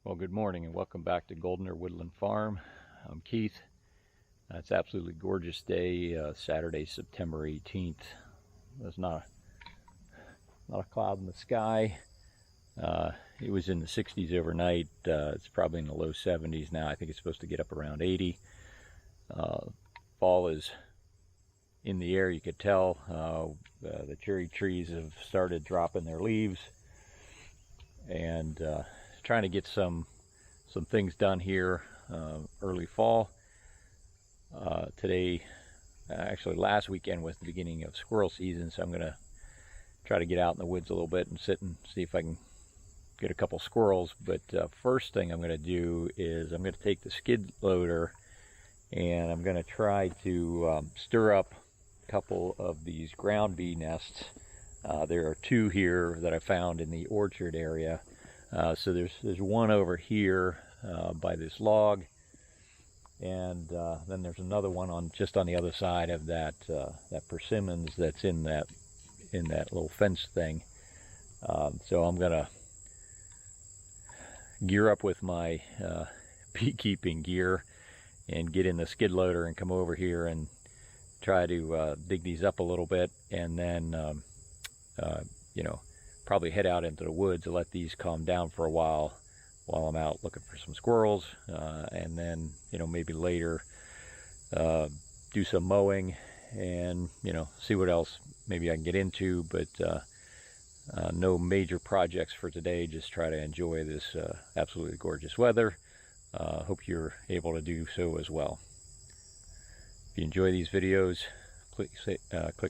Well, good morning and welcome back to Golden Woodland Farm. I'm Keith. It's an absolutely gorgeous day, Saturday, September 18th. There's not a cloud in the sky. It was in the 60s overnight. It's probably in the low 70s now. I think it's supposed to get up around 80. Fall is in the air, you could tell. The cherry trees have started dropping their leaves, and trying to get some things done here early fall. Today, actually last weekend was the beginning of squirrel season, so I'm going to try to get out in the woods a little bit and sit and see if I can get a couple squirrels. But first thing I'm going to do is I'm going to take the skid loader and I'm going to try to stir up a couple of these ground bee nests. There are two here that I found in the orchard area. So there's one over here by this log, and then there's another one just on the other side of that persimmons that's in that little fence thing. So I'm gonna gear up with my beekeeping gear and get in the skid loader and come over here and try to dig these up a little bit, and then probably head out into the woods and let these calm down for a while I'm out looking for some squirrels, and then maybe later do some mowing and see what else maybe I can get into. But no major projects for today, just try to enjoy this absolutely gorgeous weather. Hope you're able to do so as well. If you enjoy these videos, click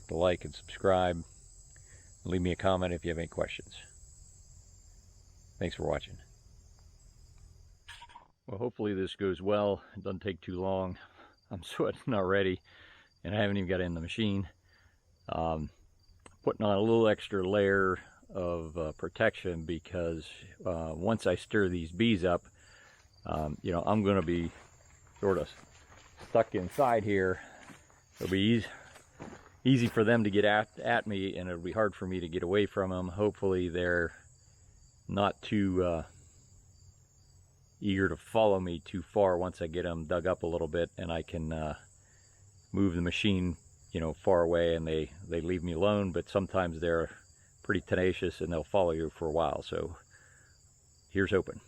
the like and subscribe. Leave me a comment if you have any questions. Thanks for watching. Well, hopefully this goes well. It doesn't take too long. I'm sweating already, and I haven't even got in the machine. Putting on a little extra layer of protection, because once I stir these bees up, I'm going to be sort of stuck inside here. It'll be easy for them to get at me, and it'll be hard for me to get away from them. Hopefully they're not too eager to follow me too far once I get them dug up a little bit, and I can move the machine far away and they leave me alone. But sometimes they're pretty tenacious and they'll follow you for a while, so here's hoping.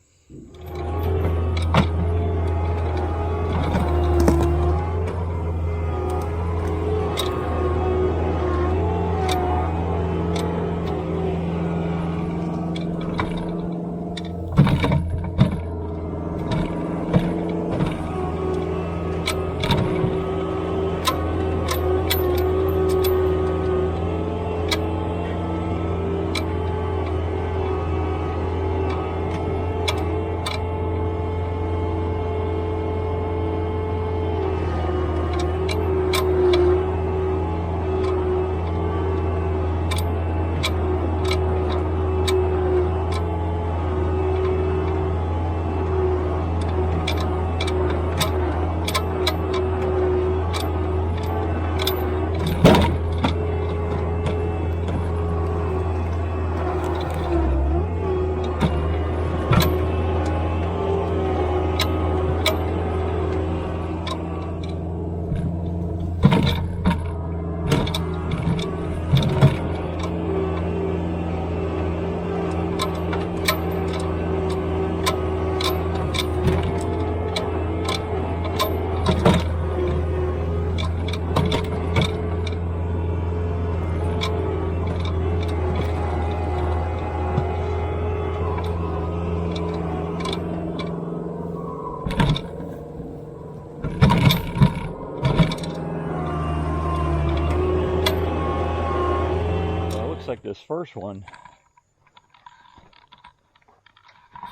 Like this first one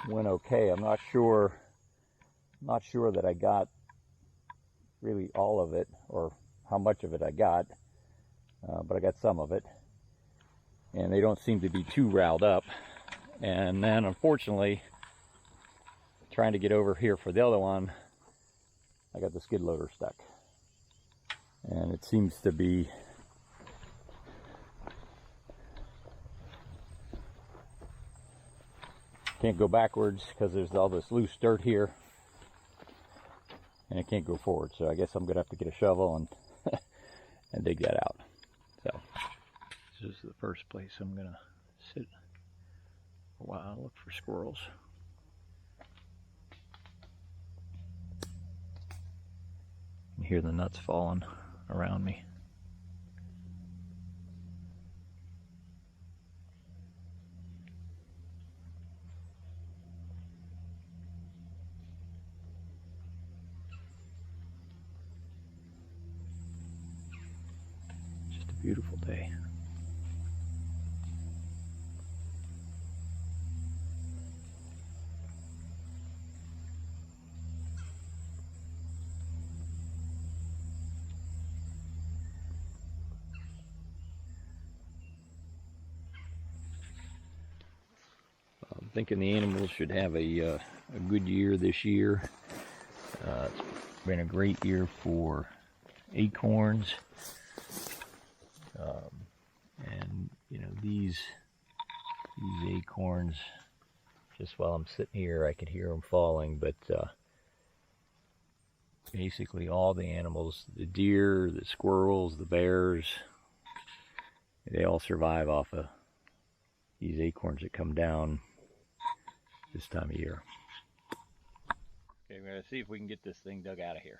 went okay. I'm not sure that I got really all of it, or how much of it I got, but I got some of it, and they don't seem to be too riled up. And then unfortunately, trying to get over here for the other one, I got the skid loader stuck, and it seems to be Can't go backwards because there's all this loose dirt here, and I can't go forward. So I guess I'm gonna have to get a shovel and and dig that out. So this is the first place I'm gonna sit a while, look for squirrels. You hear the nuts falling around me. Just a beautiful day. I'm thinking the animals should have a good year this year. It's been a great year for acorns. And you know, these acorns, just while I'm sitting here, I can hear them falling, but basically all the animals, the deer, the squirrels, the bears, they all survive off of these acorns that come down this time of year. Okay, we're gonna see if we can get this thing dug out of here.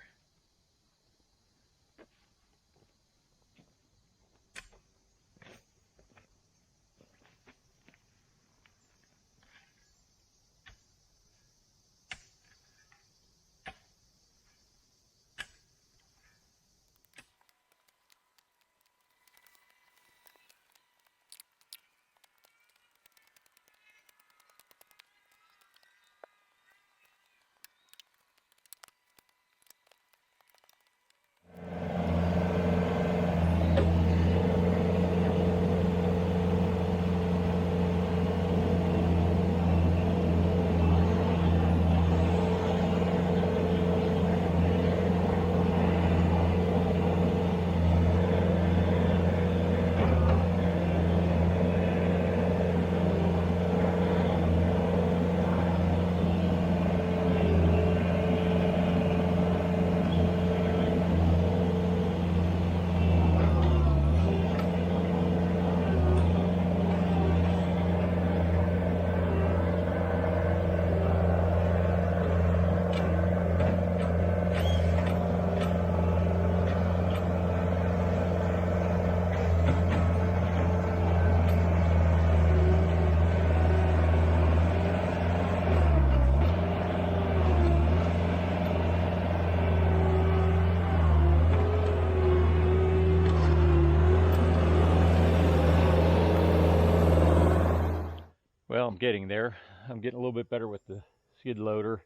Well, I'm getting there. I'm getting a little bit better with the skid loader.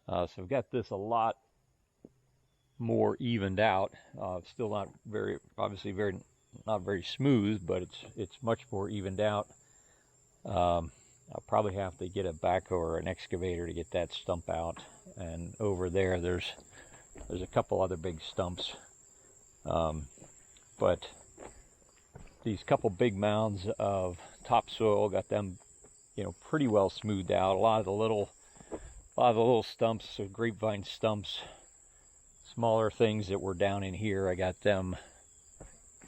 So I've got this a lot more evened out. Still not very, obviously not very smooth, but it's much more evened out. I'll probably have to get a backhoe or an excavator to get that stump out. And over there, there's a couple other big stumps. But these couple big mounds of topsoil, got them, you know, pretty well smoothed out. A lot of the little stumps, so grapevine stumps, smaller things that were down in here, I got them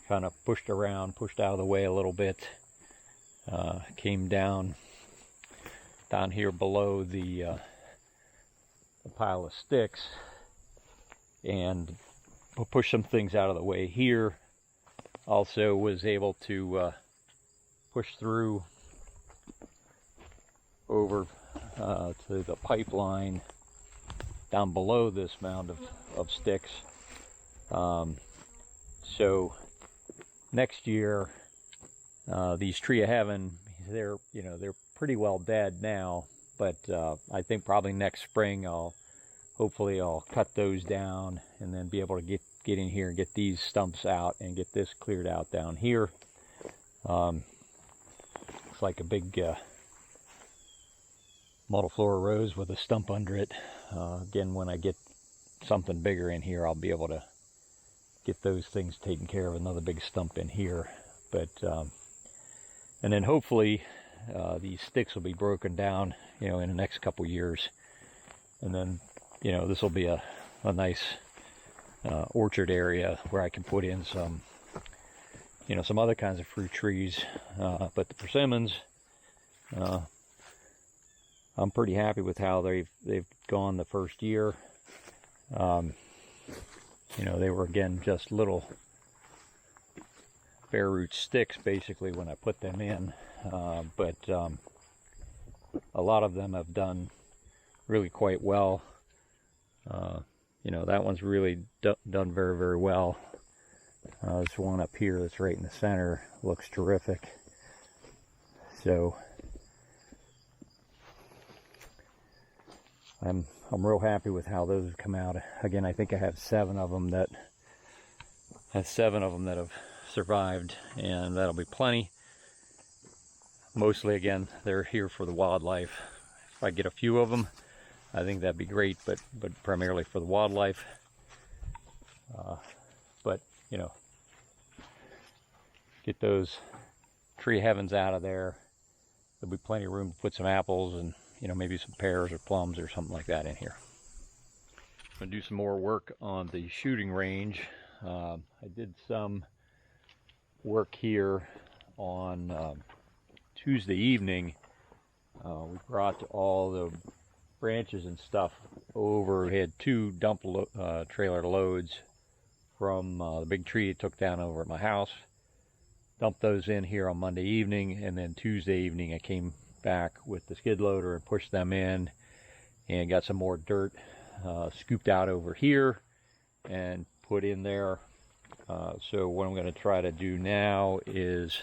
kind of pushed around, pushed out of the way a little bit. Came down here below the pile of sticks and push some things out of the way here. Also was able to push through over to the pipeline down below this mound of sticks. So next year, these Tree of Heaven, they're pretty well dead now, but I think probably next spring hopefully I'll cut those down and then be able to get in here and get these stumps out and get this cleared out down here. Looks like a big multiflora rose with a stump under it. Again, when I get something bigger in here, I'll be able to get those things taken care of. Another big stump in here, but and then hopefully these sticks will be broken down, you know, in the next couple years. And then, you know, this will be a nice orchard area where I can put in some, you know, some other kinds of fruit trees. But the persimmons, I'm pretty happy with how they've gone the first year. You know, they were, again, just little bare root sticks basically when I put them in, but a lot of them have done really quite well. You know, that one's really done very, very well. This one up here that's right in the center looks terrific. So I'm real happy with how those have come out. Again, I think I have seven of them that have survived, and that'll be plenty. Mostly, again, they're here for the wildlife. If I get a few of them, I think that'd be great, but primarily for the wildlife. But you know, get those tree heavens out of there. There'll be plenty of room to put some apples and, you know, maybe some pears or plums or something like that in here. I'm gonna do some more work on the shooting range. I did some work here on Tuesday evening. We brought all the branches and stuff over. We had two dump trailer loads from the big tree it took down over at my house. Dumped those in here on Monday evening, and then Tuesday evening I came back with the skid loader and pushed them in and got some more dirt scooped out over here and put in there. So what I'm going to try to do now is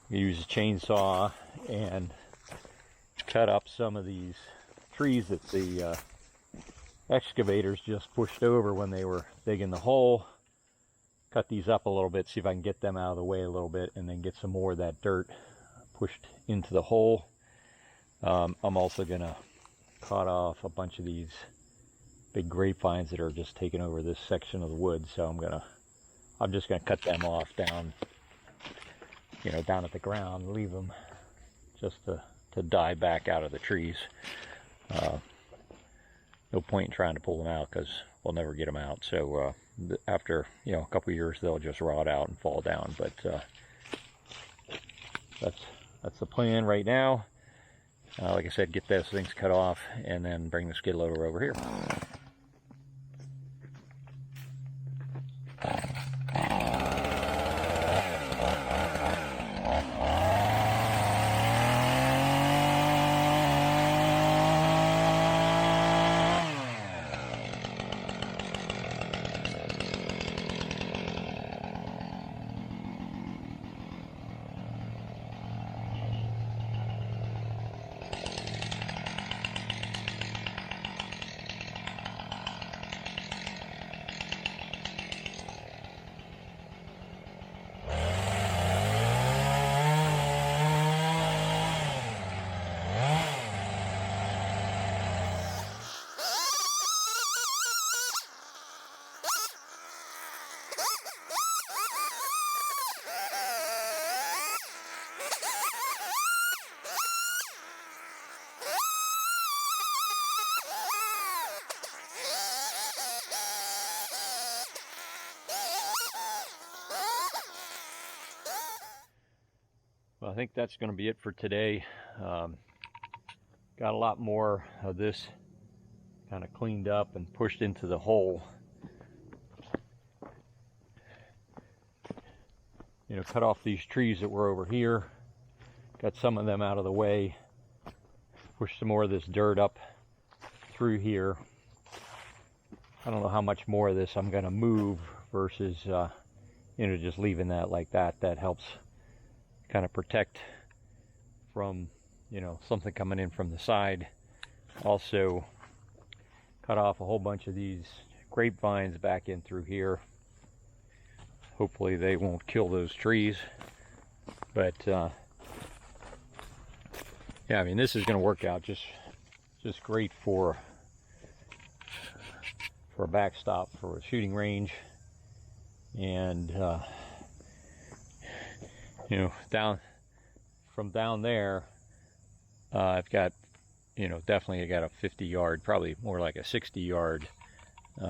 use a chainsaw and cut up some of these trees that the excavators just pushed over when they were digging the hole. Cut these up a little bit, see if I can get them out of the way a little bit, and then get some more of that dirt pushed into the hole. I'm also going to cut off a bunch of these big grapevines that are just taking over this section of the woods. So I'm just gonna cut them off down, you know, down at the ground, leave them just to die back out of the trees. No point in trying to pull them out because we'll never get them out. So after, you know, a couple years, they'll just rot out and fall down. But that's the plan right now. Like I said, get those things cut off and then bring the skid loader over here. Well, I think that's going to be it for today. Got a lot more of this kind of cleaned up and pushed into the hole. You know, cut off these trees that were over here. Got some of them out of the way. Pushed some more of this dirt up through here. I don't know how much more of this I'm going to move versus, you know, just leaving that like that. That helps kind of protect from, you know, something coming in from the side. Also cut off a whole bunch of these grapevines back in through here. Hopefully they won't kill those trees, but yeah, I mean, this is going to work out just great for a backstop for a shooting range. And you know, down there, I've got, you know, definitely I got a 50-yard, probably more like a 60-yard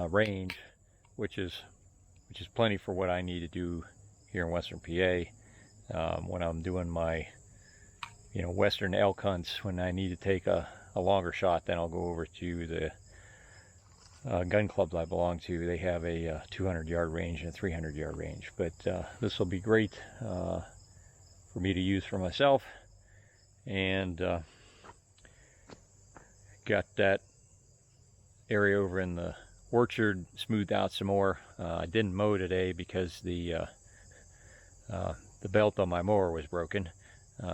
range, which is plenty for what I need to do here in Western PA. When I'm doing my, you know, Western elk hunts, when I need to take a longer shot, then I'll go over to the gun clubs I belong to. They have a 200-yard range and a 300-yard range, but this will be great for me to use for myself. And got that area over in the orchard smoothed out some more. I didn't mow today because the belt on my mower was broken,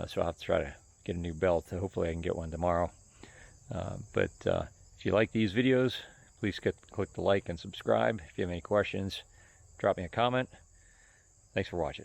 so I'll have to try to get a new belt. Hopefully I can get one tomorrow. But if you like these videos, please click the like and subscribe. If you have any questions, drop me a comment. Thanks for watching.